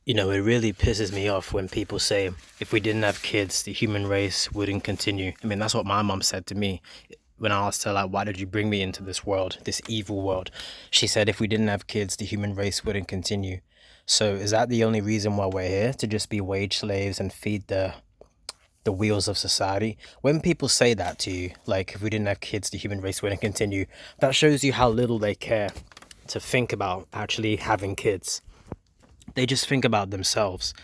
It really pisses me off when people say if we didn't have kids, the human race wouldn't continue. I mean, that's what my mom said to me when I asked her, like, why did you bring me into this world, this evil world? She said if we didn't have kids, the human race wouldn't continue. So is that the only reason why we're here? To just be wage slaves and feed the wheels of society? When people say that to you, like, if we didn't have kids, the human race wouldn't continue, that shows you how little they care to think about actually having kids. They just think about themselves.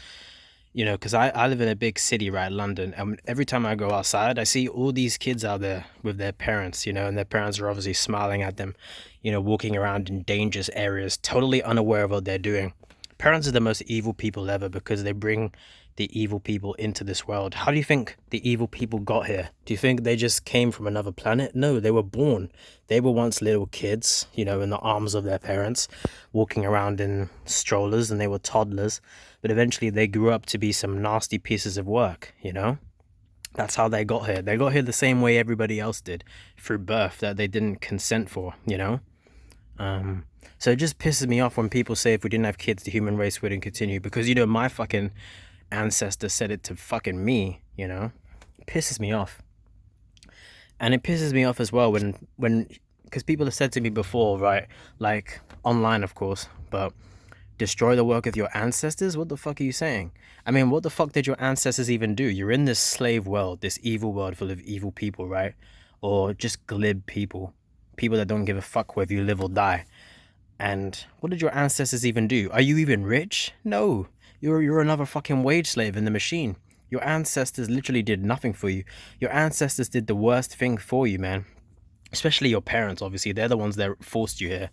Because I live in a big city, right, London, and every time I go outside, I see all these kids out there with their parents, and their parents are obviously smiling at them, walking around in dangerous areas, totally unaware of what they're doing. Parents are the most evil people ever because they bring the evil people into this world. How do you think the evil people got here? Do you think they just came from another planet? No, they were born. They were once little kids, in the arms of their parents, walking around in strollers, and they were toddlers. But eventually they grew up to be some nasty pieces of work. That's how they got here. They got here the same way everybody else did, through birth that they didn't consent for. So it just pisses me off when people say if we didn't have kids, the human race wouldn't continue. Because, my fucking ancestor said it to fucking me. It pisses me off. And it pisses me off as well because people have said to me before, right? Like, online, of course, but destroy the work of your ancestors? What the fuck are you saying? I mean, what the fuck did your ancestors even do? You're in this slave world, this evil world full of evil people, right? Or just glib people. People that don't give a fuck whether you live or die. And what did your ancestors even do? Are you even rich? No. You're another fucking wage slave in the machine. Your ancestors literally did nothing for you. Your ancestors did the worst thing for you, man. Especially your parents, obviously. They're the ones that forced you here.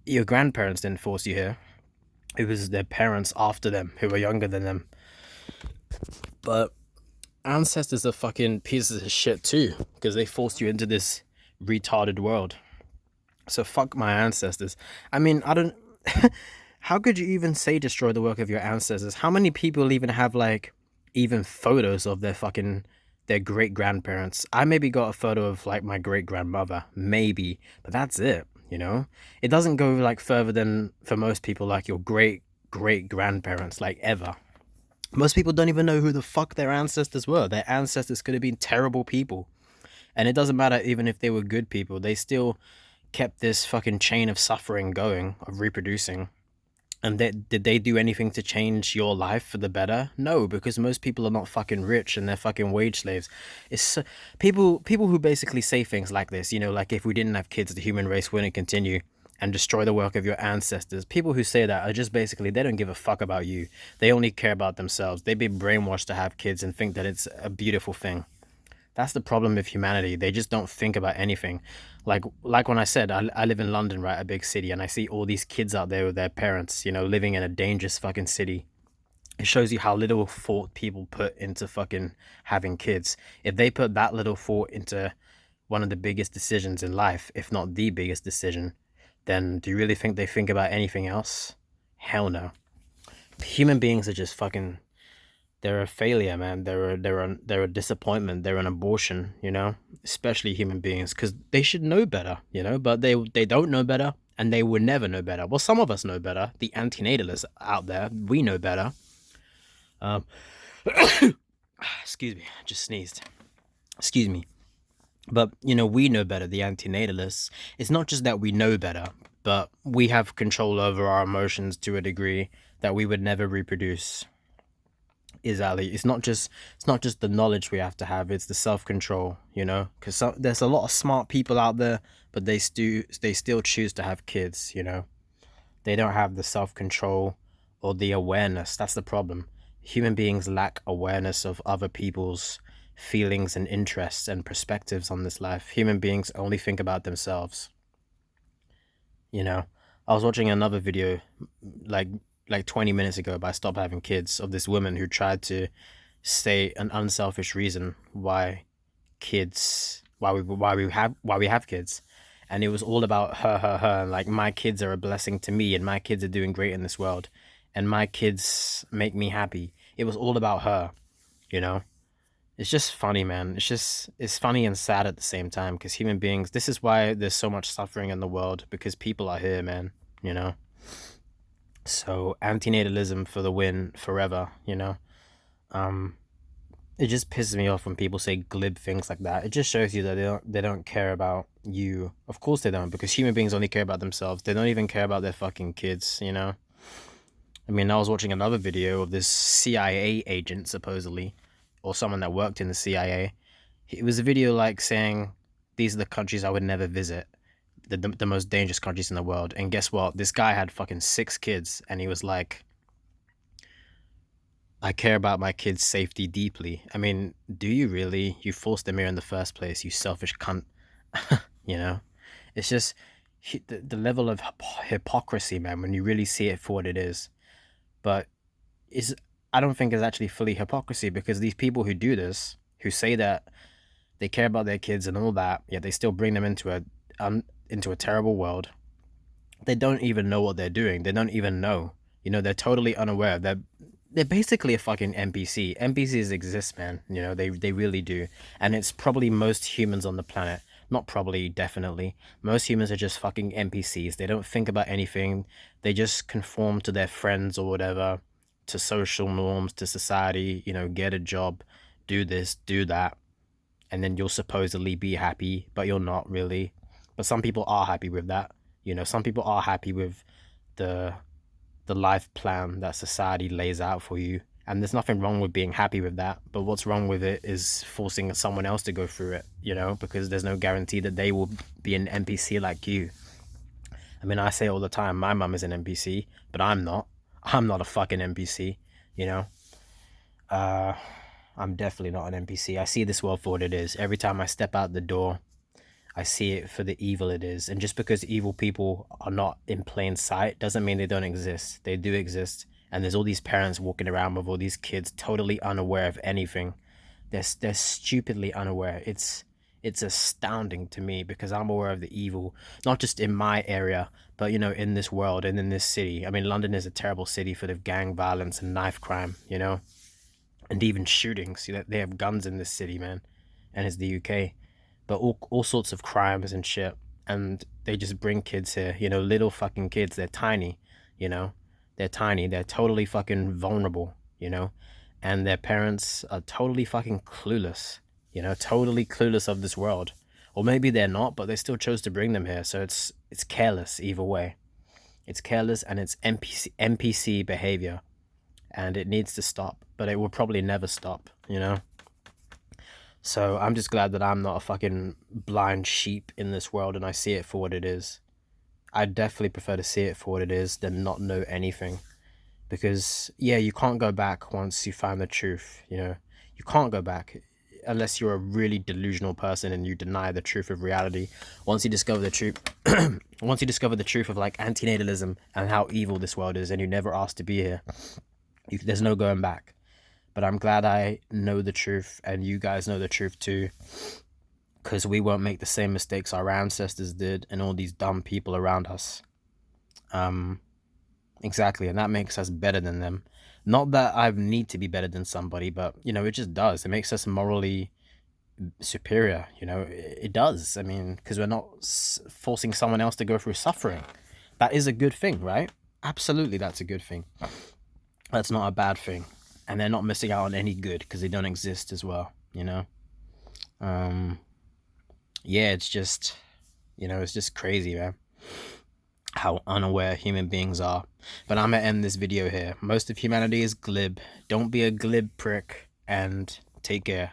Your grandparents didn't force you here. It was their parents after them who were younger than them. But ancestors are fucking pieces of shit too, because they forced you into this retarded world. So fuck my ancestors. I mean, I don't. How could you even say destroy the work of your ancestors? How many people even have, like, even photos of their great grandparents? I maybe got a photo of, like, my great grandmother, maybe, but that's it. It doesn't go, like, further than, for most people, like your great great grandparents, like, ever. Most people don't even know who the fuck their ancestors were. Their ancestors could have been terrible people. And it doesn't matter even if they were good people, they still kept this fucking chain of suffering going, of reproducing. And did they do anything to change your life for the better? No, because most people are not fucking rich and they're fucking wage slaves. People who basically say things like this, like if we didn't have kids, the human race wouldn't continue and destroy the work of your ancestors. People who say that are just basically, they don't give a fuck about you. They only care about themselves. They've been brainwashed to have kids and think that it's a beautiful thing. That's the problem with humanity. They just don't think about anything. Like when I said, I live in London, right, a big city, and I see all these kids out there with their parents, living in a dangerous fucking city. It shows you how little thought people put into fucking having kids. If they put that little thought into one of the biggest decisions in life, if not the biggest decision, then do you really think they think about anything else? Hell no. Human beings are just fucking, they're a failure, man. They're a disappointment. They're an abortion. Especially human beings, because they should know better. But they don't know better, and they will never know better. Well, some of us know better. The antinatalists out there, we know better. Um, excuse me, I just sneezed. Excuse me. But we know better. The antinatalists. It's not just that we know better, but we have control over our emotions to a degree that we would never reproduce. Is Ali. It's not just the knowledge we have to have. It's the self control. Because there's a lot of smart people out there, but they still choose to have kids. They don't have the self control or the awareness. That's the problem. Human beings lack awareness of other people's feelings and interests and perspectives on this life. Human beings only think about themselves. You know, I was watching another video, like 20 minutes ago, by Stop Having Kids, of this woman who tried to say an unselfish reason why we have kids, and it was all about her, and like, my kids are a blessing to me, and my kids are doing great in this world, and my kids make me happy. It was all about her. You know, it's just funny, man. It's funny and sad at the same time, because human beings. This is why there's so much suffering in the world, because people are here, man. You know. So antinatalism for the win forever, you know. Um, it just pisses me off when people say glib things like that. It just shows you that they don't care about you. Of course they don't, because human beings only care about themselves. They don't even care about their fucking kids, you know. I mean, I was watching another video of this CIA agent supposedly, or someone that worked in the CIA. It was a video like saying, "These are the countries I would never visit, the most dangerous countries in the world." And guess what? This guy had fucking 6 kids, and he was like, I care about my kids' safety deeply. I mean, do you really? You forced them here in the first place, you selfish cunt. You know? It's just the level of hypocrisy, man, when you really see it for what it is. But is I don't think it's actually fully hypocrisy, because these people who do this, who say that they care about their kids and all that, yet they still bring them into a terrible world. They don't even know what they're doing. They don't even know. You know, they're totally unaware. They're basically a fucking NPC. NPCs exist, man. You know, they really do. And it's probably most humans on the planet. Not probably, definitely. Most humans are just fucking NPCs. They don't think about anything. They just conform to their friends or whatever, to social norms, to society, you know, get a job, do this, do that, and then you'll supposedly be happy, but you're not really. But some people are happy with that. You know, some people are happy with the life plan that society lays out for you. And there's nothing wrong with being happy with that. But what's wrong with it is forcing someone else to go through it, you know, because there's no guarantee that they will be an NPC like you. I mean, I say all the time, my mum is an NPC, but I'm not. I'm not a fucking NPC, you know? Uh, I'm definitely not an NPC. I see this world for what it is. Every time I step out the door, I see it for the evil it is. And just because evil people are not in plain sight doesn't mean they don't exist. They do exist. And there's all these parents walking around with all these kids totally unaware of anything. They're stupidly unaware. It's astounding to me, because I'm aware of the evil, not just in my area, but you know, in this world and in this city. I mean, London is a terrible city full of gang violence and knife crime, you know, and even shootings. You know, they have guns in this city, man, and it's the UK, but all sorts of crimes and shit. And they just bring kids here, you know, little fucking kids. They're tiny, you know, they're tiny. They're totally fucking vulnerable, you know, and their parents are totally fucking clueless, you know, totally clueless of this world. Or maybe they're not, but they still chose to bring them here. So it's careless either way. It's careless, and it's NPC behavior, and it needs to stop. But it will probably never stop, you know. So I'm just glad that I'm not a fucking blind sheep in this world, and I see it for what it is. I definitely prefer to see it for what it is than not know anything. Because, yeah, you can't go back once you find the truth, you know? You can't go back unless you're a really delusional person and you deny the truth of reality. Once you discover the truth, once you discover the truth of like antinatalism and how evil this world is, and you never asked to be here, there's no going back. But I'm glad I know the truth, and you guys know the truth too, because we won't make the same mistakes our ancestors did and all these dumb people around us. Exactly, and that makes us better than them. Not that I need to be better than somebody, but you know, it just does. It makes us morally superior. You know, it does. I mean, because we're not forcing someone else to go through suffering. That is a good thing, right? Absolutely, that's a good thing. That's not a bad thing. And they're not missing out on any good because they don't exist as well, you know? Yeah, it's just, you know, it's just crazy, man, how unaware human beings are. But I'm gonna end this video here. Most of humanity is glib. Don't be a glib prick, and take care.